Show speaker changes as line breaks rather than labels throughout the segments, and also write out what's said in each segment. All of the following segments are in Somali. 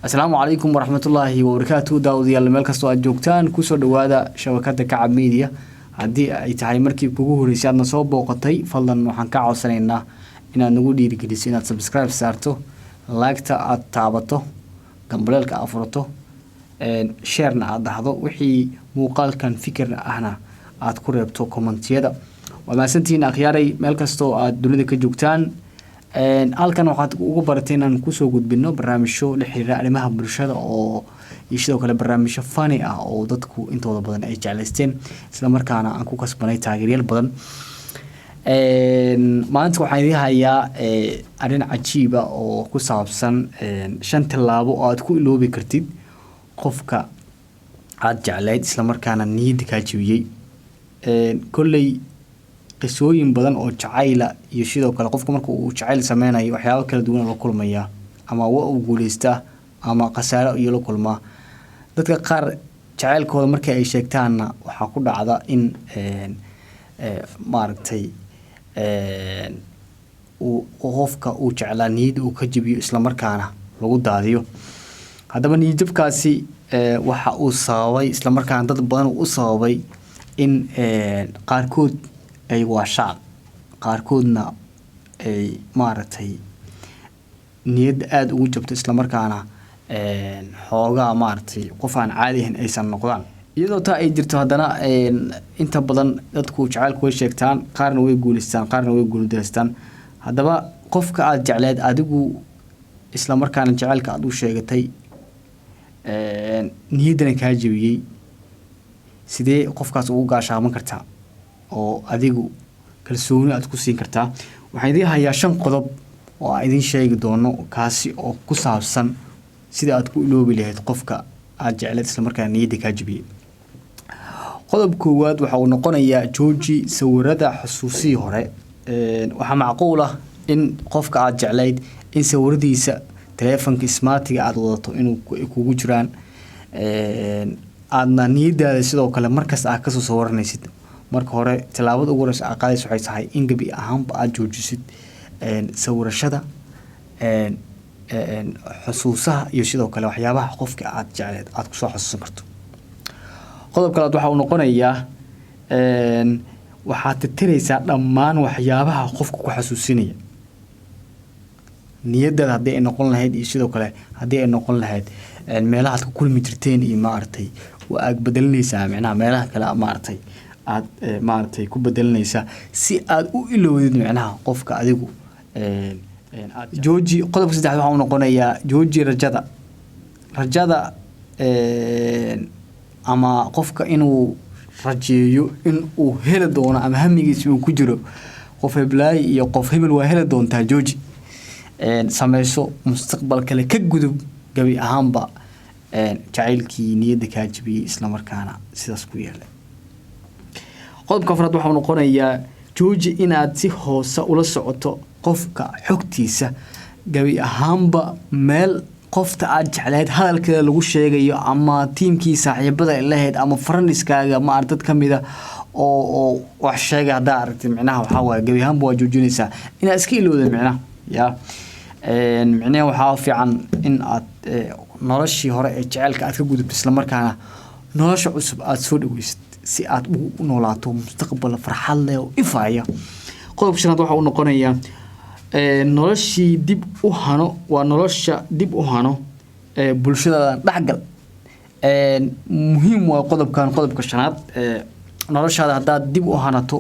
السلام عليكم ورحمة الله وبركاته. داوديال meel kastoo aad joogtaan ku soo dhawaada shabakada Kacab Media. Haddii ay tahay markii kugu horeysay aadna soo booqatay, fadlan waxaan ka codsanaynaa inaad nagu dhiirigeliso inaad subscribe saarto, like-ta aad taabato, gambaleelka aad furato, share-na aad dhahdo, wixii muuqaalkan fikir ahna aad ku reebto comment-yada. Waa maasantiin akhyaaray meel kastoo aad dunida ka joogtaan. halkan waxaad ugu baratay inaan ku soo gudbino barnaamijyo la xiriira arrimaha bulshada oo sidoo kale barnaamijyo funny ah oo dadku intooda badan ay jecleysteen isla markaana aan ku kasbanay taageerayaal badan. maanta waxaan idin hayaa arrin cajiib ah oo ku saabsan 5 tallaabo oo aad ku iloobi kartid qofka aad jecleyd isla markaana niyadda ka jabiyay. kolley qisooyin badan oo jacayl iyo sidoo kale qofka marka uu jacayl sameynayo waxyaabo kala duwan la kulmaya ama waa uu guuleystaa ama qasaaro iyo la kulmaa. dadka qaar jacaylkooda markay ay sheegtaanna waxa ku dhacda in maaragtay uu qofka uu jeclaa niyad uu ka jabiyo isla markaana lagu daadiyo. haddaba niyadjabkaasi waxa uu sababay isla markaana dad badan u sababay in qaarkood ay waashaan qaarkoodna ay maaragtay niyad aad ugu jabto isla markaana xoogaa maaragtay qof aan caadi ahayn aysan noqdaan. iyadoo taa ay jirto haddana inta badan dadku jacaylku way sheegtaan, qaarna way guuleystaan, qaarna way guuldareystaan. haddaba qofka aad jecleed adigu isla markaana jacaylka aad u sheegatay niyaddana kaa jabiyey, sidee qofkaas ugu gaashaaman kartaa oo adigu kalsooni aad ku siin kartaa? waxaan idin hayaa 5 qodob oo aan idin sheegi doono kaasi oo ku saabsan sida aad ku iloobi lahayd qofka aad jecleed isla markaana niyadda ka jabiyay. qodob koowaad waxa uu noqonayaa jooji sawirada xusuusii hore. waxa macquul ah in qofka aad jecleyd in sawiradiisa telefoonka smartiga aad wadato inuu kugu jiraan, aadna niyaddaada sidoo kale markaas aad ka soo sawaranaysid. marka hore talaabada ugu horeysa aad qaadayso waxay tahay in gabi ahaanba aad joojisid sawirashada xusuusaha iyo sidoo kale waxyaabaha qofka aad jecleed aad ku soo xasuusan karto. qodob kale waxa uu noqonayaa waxaad tirtiraysaa dhammaan waxyaabaha qofka ku xasuusinaya niyaddaada haddii ay noqon lahayd iyo sidoo kale haddii ay noqon lahayd meelaha aad ku kulmi jirteen iyo maaragtay waa aad bedelinaysaa macnaha meelaha kale maaragtay aad maaragtay ku bedelinaysaa si aad u ilowdid macnaha qofka adigu jooji. qodobka 3 waxa uu noqonayaa jooji rajada ama qofka inuu rajeeyo in uu heli doono ama hamigiisa uu ku jiro qof heblaay iyo qof hebel waa heli doontaa. jooji sameyso mustaqbal kale ka gudub gabi ahaanba jacaylkii niyadda kaa jabiyay isla markaana sidaas ku yeelay. qodobka 4 waxa uu noqonayaa jooji inaad si hoose ula socoto qofka xogtiisa gabi ahaanba meel qofta aad jecleed hadalkeeda lagu sheegayo ama tiimkii saaxiibada lahayd ama friendskaaga ma dad kamida oo wax sheegay hadaa aragtid macnaha waxa waa gabi ahaanba waa joojinaysaa inaad iska ilowdo macnaha macnaha waxa fiican in aad noloshii hore ee jacaylka aad ka gudubto isla markaana nolosha cusub aad soo dhaweysid si aad u noolaato mustaqbal farxad leh oo ifaya. qodobka 5 waxa uu noqonayaa noloshii dib u hano waa nolosha dib u hano bulshada dhaxgal. muhiim waa qodobka 5 noloshaada haddaad dib u hanato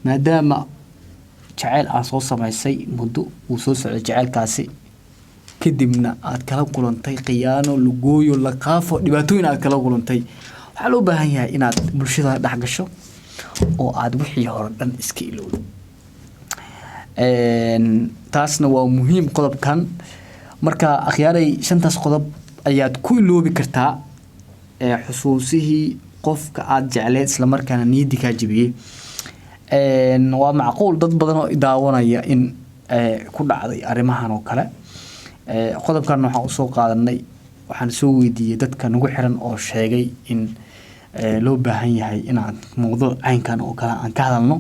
maadaama jacayl aad soo samaysay muddo uu soo socday jacaylkaasi kadibna aad kala kulantay khiyaano, lugooyo, laqaafo, dhibaatooyin aad kala kulantay, waxaa loo baahan yahay inaad bulshada dhex gasho oo aad wixii hore dhan iska ilowdo. taasna waa muhiim qodobkan. marka akhyaaray 5taas qodob ayaad ku iloobi kartaa xusuusihii qofka aad jecleed isla markaana niyadda ka jabiyay. waa macquul dad badan oo daawanaya in ku dhacday arrimahan oo kale. qodobkan waxa uu soo qaadanay waxaan soo weydiiyay dadka nagu xiran oo sheegay in loo baahan yahay inaan mowduuc caynkan oo kale aan ka hadalno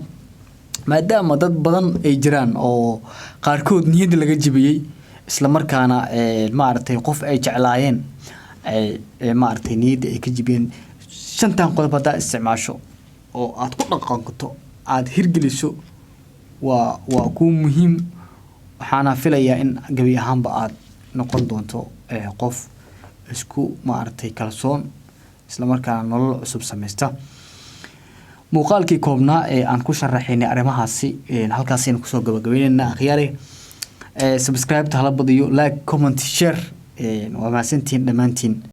maadaama dad badan ay jiraan oo qaarkood niyadda laga jabiyay isla markaana maaragtay qof ay jeclaayeen maaragtay niyadda ay ka jibiyeen shantan qodob haddaa isticmaasho oo aad ku dhaqanto aad hirgeliso waa ku muhiim waxaana filayaa in gabi ahaanba aad noqon doonto qof isku maaragtay kalsoon isla markaana nolol cusub samaysta muuqaalkii koobnaa ee aan ku sharaxaynay arrimahaasi halkaas aynu kusoo gabagabeynayna akhyaari subscribe hala badiyo like comment share waa mahadsantihiin dhammaantiin